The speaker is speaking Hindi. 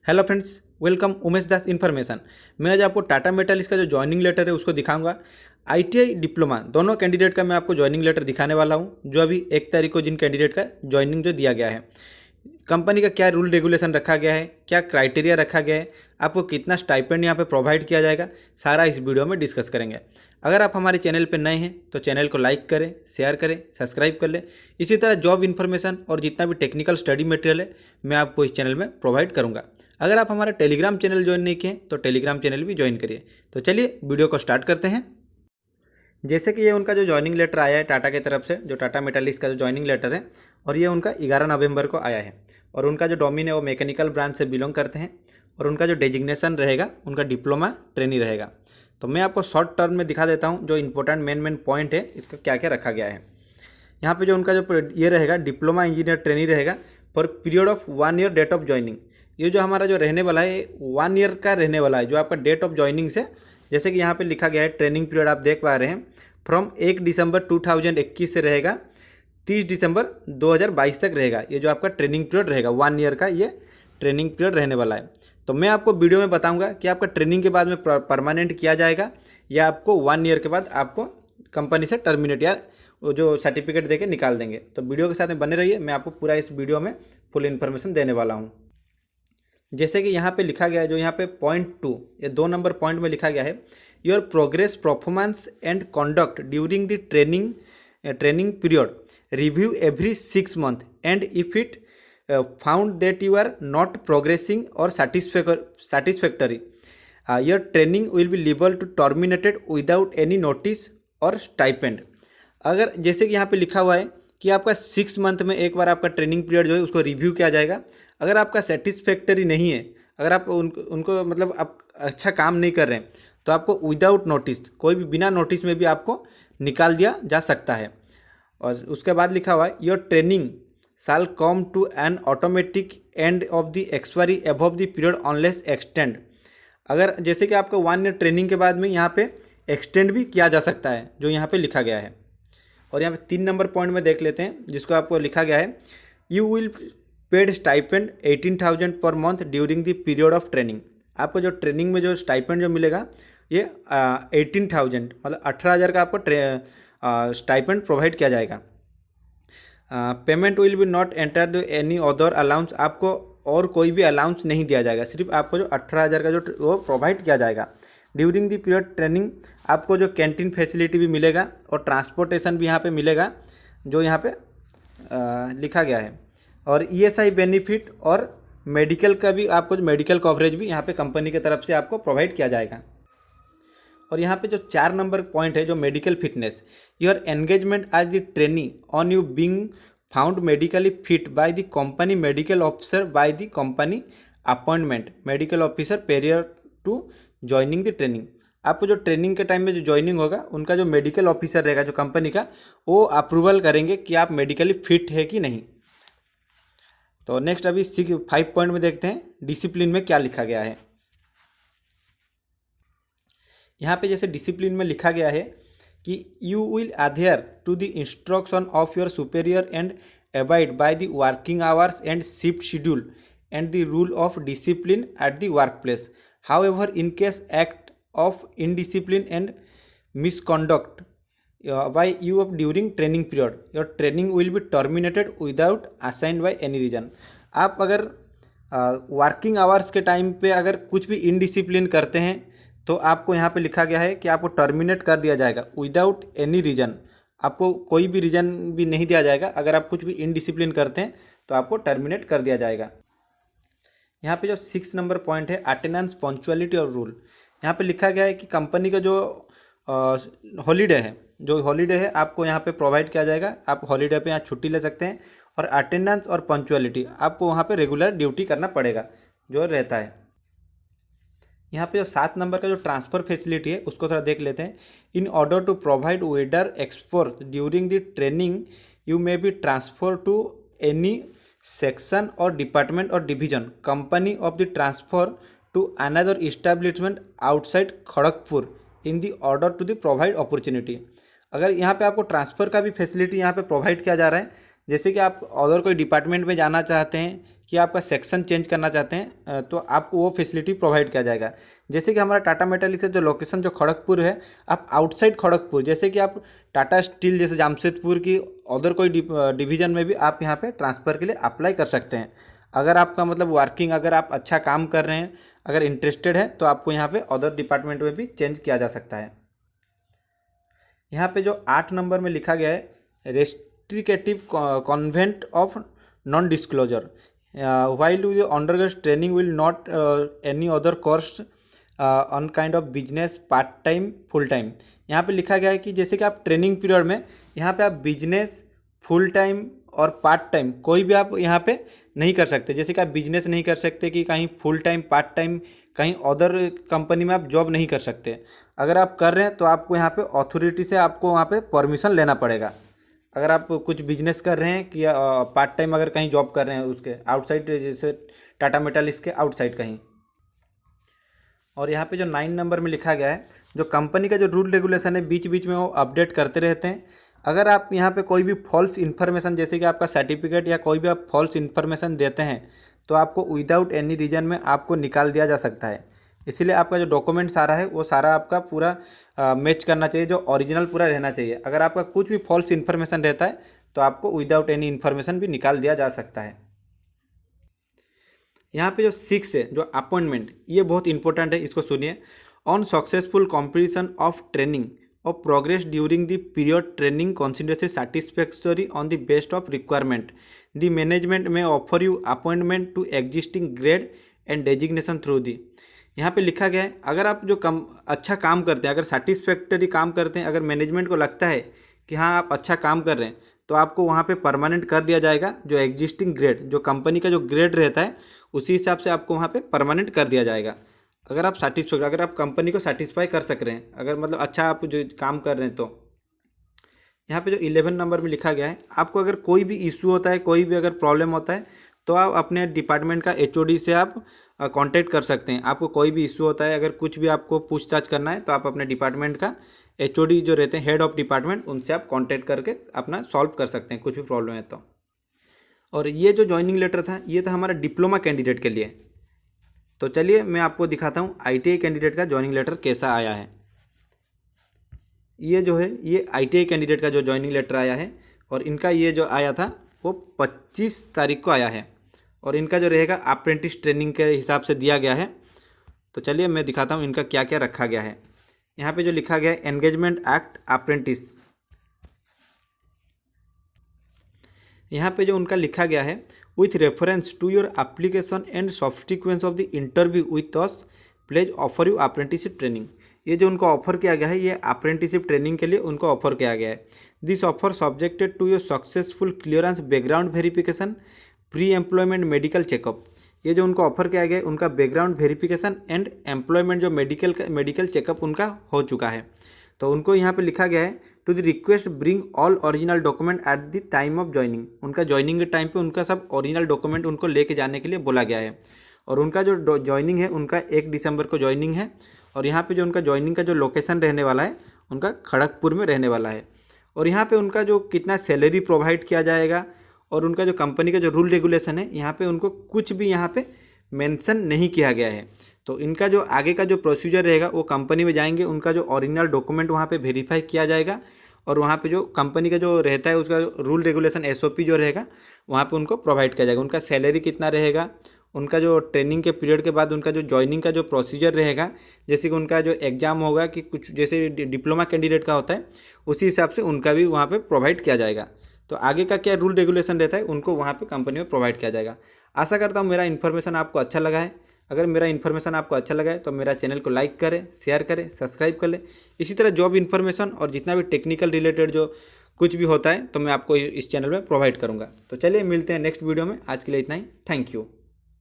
हेलो फ्रेंड्स, वेलकम उमेश दास इन्फॉर्मेशन। मैं आज आपको टाटा मेटल इसका जो ज्वाइनिंग लेटर है उसको दिखाऊंगा। आईटीआई डिप्लोमा दोनों कैंडिडेट का मैं आपको ज्वाइनिंग लेटर दिखाने वाला हूं, जो अभी 1 तारीख को जिन कैंडिडेट का ज्वाइनिंग जो दिया गया है। कंपनी का क्या रूल रेगुलेशन रखा गया है, क्या क्राइटेरिया रखा गया है, आपको कितना स्टाइपेंड यहाँ पे प्रोवाइड किया जाएगा, सारा इस वीडियो में डिस्कस करेंगे। अगर आप हमारे चैनल पर नए हैं तो चैनल को लाइक करें, शेयर करें, सब्सक्राइब कर लें। इसी तरह जॉब इन्फॉर्मेशन और जितना भी टेक्निकल स्टडी मटेरियल है मैं आपको इस चैनल में प्रोवाइड करूँगा। अगर आप हमारा टेलीग्राम चैनल ज्वाइन नहीं किए तो टेलीग्राम चैनल भी ज्वाइन करिए। तो चलिए वीडियो को स्टार्ट करते हैं। जैसे कि ये उनका जो ज्वाइनिंग लेटर आया है टाटा की तरफ से, जो टाटा मेटालिक्स का जो ज्वाइनिंग लेटर है, और ये उनका 11 नवंबर को आया है। और उनका जो डोमेन है वो मैकेनिकल ब्रांच से बिलोंग करते हैं, और उनका जो डेजिग्नेशन रहेगा उनका डिप्लोमा ट्रेनी रहेगा। तो मैं आपको शॉर्ट टर्म में दिखा देता हूँ जो इंपॉर्टेंट मेन पॉइंट है, इसका क्या क्या रखा गया है। यहाँ पे जो उनका जो ये रहेगा डिप्लोमा इंजीनियर ट्रेनी रहेगा for period of 1 year date of joining. ये जो हमारा जो रहने वाला है 1 ईयर का रहने वाला है, जो आपका डेट ऑफ ज्वाइनिंग से, जैसे कि यहाँ पे लिखा गया है ट्रेनिंग पीरियड आप देख पा रहे हैं, फ्रॉम 1 दिसंबर 2021 से रहेगा 30 दिसंबर 2022 तक रहेगा। ये जो आपका ट्रेनिंग पीरियड रहेगा 1 ईयर का, ये ट्रेनिंग पीरियड रहने वाला है। तो मैं आपको वीडियो में बताऊंगा कि आपका ट्रेनिंग के बाद में परमानेंट किया जाएगा या आपको 1 ईयर के बाद आपको कंपनी से टर्मिनेट या वो जो सर्टिफिकेट देके निकाल देंगे। तो वीडियो के साथ में बने रहिए, मैं आपको पूरा इस वीडियो में फुल इन्फॉर्मेशन देने वाला हूँ। जैसे कि यहाँ पे लिखा गया है, जो यहाँ पे पॉइंट 2, ये 2 नंबर पॉइंट में लिखा गया है, your progress performance and conduct during the training period review every 6 month and if it found that you are not progressing और satisfactory your training will be liable to terminated without any notice और स्टाइपेंड। अगर जैसे कि यहाँ पे लिखा हुआ है कि आपका 6 मंथ में एक बार आपका ट्रेनिंग पीरियड जो है उसको रिव्यू किया जाएगा। अगर आपका सेटिस्फैक्टरी नहीं है, अगर आप उनको मतलब आप अच्छा काम नहीं कर रहे हैं, तो आपको विदाउट नोटिस, कोई भी बिना नोटिस में भी आपको निकाल दिया जा सकता है। और उसके बाद लिखा हुआ है your training shall come to an automatic end of the expiry above the period unless extend. अगर जैसे कि आपका 1 ईयर ट्रेनिंग के बाद में यहाँ पे एक्सटेंड भी किया जा सकता है, जो यहाँ पे लिखा गया है। और यहाँ पे 3 नंबर पॉइंट में देख लेते हैं, जिसको आपको लिखा गया है, you will paid stipend 18,000 per month during the period of training. आपको जो ट्रेनिंग में जो स्टाइपेंड जो मिलेगा ये 18,000 मतलब 18,000 का आपको स्टाइपेंड प्रोवाइड किया जाएगा। Payment will be not enter the any other allowance. आपको और कोई भी अलाउंस नहीं दिया जाएगा, सिर्फ आपको जो 18,000 का जो वो प्रोवाइड किया जाएगा। ड्यूरिंग द पीरियड ट्रेनिंग आपको जो कैंटीन फैसिलिटी भी मिलेगा और ट्रांसपोर्टेशन भी यहाँ पे मिलेगा, जो यहाँ पे लिखा गया है। और ESI बेनिफिट और मेडिकल का भी आपको जो मेडिकल कवरेज भी यहाँ पे कंपनी की तरफ से आपको प्रोवाइड किया जाएगा। और यहाँ पे जो 4 नंबर पॉइंट है, जो medical fitness, your engagement as the trainee on you being found medically fit by the company medical officer by the company appointment medical officer prior to joining the training. आपको जो ट्रेनिंग के टाइम में जो ज्वाइनिंग होगा, उनका जो मेडिकल ऑफिसर रहेगा जो कंपनी का, वो अप्रूवल करेंगे कि आप मेडिकली फिट है कि नहीं। तो नेक्स्ट अभी 5 पॉइंट में देखते हैं डिसिप्लिन में क्या लिखा गया है। यहाँ पे जैसे डिसिप्लिन में लिखा गया है कि you will adhere to the instruction of your superior and abide by the working hours and shift schedule and the rule of discipline at the work place. However in case act of indiscipline and misconduct by you of during training period, your training will be terminated without assigned by any reason। आप अगर वर्किंग आवर्स के टाइम पे अगर कुछ भी इनडिसिप्लिन करते हैं तो आपको यहाँ पे लिखा गया है कि आपको टर्मिनेट कर दिया जाएगा विदाउट एनी रीज़न। आपको कोई भी रीज़न भी नहीं दिया जाएगा। अगर आप कुछ भी इनडिसिप्लिन करते हैं तो आपको टर्मिनेट कर दिया जाएगा। यहाँ पे जो 6 नंबर पॉइंट है अटेंडेंस, पंक्चुअलिटी और रूल, यहाँ पे लिखा गया है कि कंपनी का जो हॉलीडे है, जो हॉलीडे है आपको यहाँ पे प्रोवाइड किया जाएगा। आप हॉलीडे पे यहाँ छुट्टी ले सकते हैं। और अटेंडेंस और पंक्चुअलिटी आपको वहाँ पे रेगुलर ड्यूटी करना पड़ेगा, जो रहता है। यहाँ पे जो 7 नंबर का जो ट्रांसफ़र फैसिलिटी है उसको थोड़ा देख लेते हैं। In order to provide wider exposure during the training you may be transfer to any section और डिपार्टमेंट और division company of the transfer to another establishment outside Kharagpur in the order to the provide opportunity. अगर यहाँ पे आपको ट्रांसफ़र का भी फैसिलिटी यहाँ पे प्रोवाइड किया जा रहा है, जैसे कि आप अगर कोई डिपार्टमेंट में जाना चाहते हैं कि आपका सेक्शन चेंज करना चाहते हैं तो आपको वो फैसिलिटी प्रोवाइड किया जाएगा। जैसे कि हमारा टाटा मेटालिक्स का जो लोकेशन जो खड़गपुर है, आप आउटसाइड खड़गपुर जैसे कि आप टाटा स्टील जैसे जामशेदपुर की अदर कोई डिवीजन में भी आप यहाँ पे ट्रांसफ़र के लिए अप्लाई कर सकते हैं। अगर आपका मतलब वर्किंग, अगर आप अच्छा काम कर रहे हैं, अगर इंटरेस्टेड है तो आपको यहाँ पे अदर डिपार्टमेंट में भी चेंज किया जा सकता है। यहाँ पे जो 8 नंबर में लिखा गया है restrictive convent of non disclosure while you undergo training will not any other course on kind of business part time full time. यहाँ पे लिखा गया है कि जैसे कि आप ट्रेनिंग पीरियड में यहाँ पे आप बिजनेस फुल टाइम और पार्ट टाइम कोई भी आप यहाँ पे नहीं कर सकते। जैसे कि आप बिजनेस नहीं कर सकते कि कहीं फुल टाइम पार्ट टाइम कहीं अदर कंपनी में आप जॉब नहीं कर सकते। अगर आप कर रहे हैं तो आपको यहाँ पे अथॉरिटी से आपको वहाँ पे परमिशन लेना पड़ेगा। अगर आप कुछ बिजनेस कर रहे हैं कि पार्ट टाइम अगर कहीं जॉब कर रहे हैं उसके आउटसाइड, जैसे टाटा मेटालिक्स के आउटसाइड कहीं। और यहाँ पे जो 9 नंबर में लिखा गया है जो कंपनी का जो रूल रेगुलेशन है बीच बीच में वो अपडेट करते रहते हैं। अगर आप यहाँ पे कोई भी फॉल्स इन्फॉर्मेशन जैसे कि आपका सर्टिफिकेट या कोई भी आप फॉल्स इन्फॉर्मेशन देते हैं तो आपको विदाउट एनी रीजन में आपको निकाल दिया जा सकता है। इसीलिए आपका जो डॉक्यूमेंट सारा है वो सारा आपका पूरा मैच करना चाहिए, जो ओरिजिनल पूरा रहना चाहिए। अगर आपका कुछ भी फॉल्स इन्फॉर्मेशन रहता है तो आपको विदाउट एनी इन्फॉर्मेशन भी निकाल दिया जा सकता है। यहाँ पे जो 6 है जो अपॉइंटमेंट, ये बहुत इंपॉर्टेंट है, इसको सुनिए। On successful completion of training और progress during the period training consideration satisfactory on the best of requirement the management may offer you appointment to existing grade and designation through the. यहाँ पे लिखा गया है अगर आप जो अच्छा काम करते हैं, अगर सेटिस्फैक्टरी काम करते हैं, अगर मैनेजमेंट को लगता है कि हाँ आप अच्छा काम कर रहे हैं तो आपको वहाँ पे परमानेंट कर दिया जाएगा। जो एग्जिस्टिंग ग्रेड, जो कंपनी का जो ग्रेड रहता है उसी हिसाब से आपको वहाँ पे परमानेंट कर दिया जाएगा। अगर आप सेटिस्फाई, अगर आप कंपनी को सेटिस्फाई कर सक रहे हैं, अगर मतलब अच्छा आप जो काम कर रहे हैं तो। यहाँ पे जो 11 नंबर में लिखा गया है आपको अगर कोई भी इशू होता है, कोई भी अगर प्रॉब्लम होता है तो आप अपने डिपार्टमेंट का HOD से आप कांटेक्ट कर सकते हैं। आपको कोई भी इशू होता है, अगर कुछ भी आपको पूछताछ करना है तो आप अपने डिपार्टमेंट का HOD जो रहते हैं हेड ऑफ डिपार्टमेंट, उनसे आप कांटेक्ट करके अपना सॉल्व कर सकते हैं कुछ भी प्रॉब्लम है तो। और ये जो ज्वाइनिंग लेटर था ये था हमारा डिप्लोमा कैंडिडेट के लिए। तो चलिए मैं आपको दिखाता हूँ ITI कैंडिडेट का ज्वाइनिंग लेटर कैसा आया है। ये जो है ये ITI कैंडिडेट का जो ज्वाइनिंग लेटर आया है और इनका ये जो आया था वो 25 तारीख को आया है और इनका जो रहेगा अप्रेंटिस ट्रेनिंग के हिसाब से दिया गया है। तो चलिए मैं दिखाता हूँ इनका क्या क्या रखा गया है। यहाँ पे जो लिखा गया है एंगेजमेंट एक्ट अप्रेंटिस, यहाँ पे जो उनका लिखा गया है with reference to your application and subsequence of the interview with us please offer you apprenticeship training. ये जो उनको ऑफर किया गया है ये अप्रेंटिसशिप ट्रेनिंग के लिए उनको ऑफर किया गया है। This offer subjected to your successful clearance background verification pre employment medical checkup. ये जो उनको ऑफर किया गया है उनका बैकग्राउंड वेरिफिकेशन एंड एम्प्लॉयमेंट जो मेडिकल चेकअप उनका हो चुका है। तो उनको यहाँ पे लिखा गया है to the request bring all original document at the time of joining. उनका ज्वाइनिंग के टाइम पे उनका सब ओरिजिनल डॉक्यूमेंट उनको लेके जाने के लिए बोला गया है। और उनका जो ज्वाइनिंग है उनका 1 दिसंबर को ज्वाइनिंग है। और यहाँ पे जो उनका ज्वाइनिंग का जो लोकेशन रहने वाला है उनका खड़गपुर में रहने वाला है। और यहाँ पे उनका जो कितना सैलरी प्रोवाइड किया जाएगा और उनका जो कंपनी का जो रूल रेगुलेशन है यहाँ पे उनको कुछ भी यहाँ पे मेंशन नहीं किया गया है। तो इनका जो आगे का जो प्रोसीजर रहेगा वो कंपनी में जाएंगे, उनका जो ओरिजिनल डॉक्यूमेंट वहाँ पे वेरीफाई किया जाएगा और वहाँ पे जो कंपनी का जो रहता है उसका रूल रेगुलेशन SOP जो रहेगा वहाँ पे उनको प्रोवाइड किया जाएगा। उनका सैलरी कितना रहेगा, उनका जो ट्रेनिंग के पीरियड के बाद उनका जो ज्वाइनिंग का जो प्रोसीजर रहेगा, जैसे कि उनका जो एग्ज़ाम होगा कि कुछ जैसे डिप्लोमा कैंडिडेट का होता है उसी हिसाब से उनका भी वहाँ पे प्रोवाइड किया जाएगा। तो आगे का क्या रूल रेगुलेशन रहता है उनको वहाँ पे कंपनी में प्रोवाइड किया जाएगा। आशा करता हूँ मेरा इन्फॉर्मेशन आपको अच्छा लगा है। अगर मेरा इन्फॉर्मेशन आपको अच्छा लगा है तो मेरा चैनल को लाइक करें, शेयर करें, सब्सक्राइब कर लें। इसी तरह जॉब इन्फॉर्मेशन और जितना भी टेक्निकल रिलेटेड जो कुछ भी होता है तो मैं आपको इस चैनल में प्रोवाइड करूँगा। तो चलिए मिलते हैं नेक्स्ट वीडियो में। आज के लिए इतना ही। Thank you.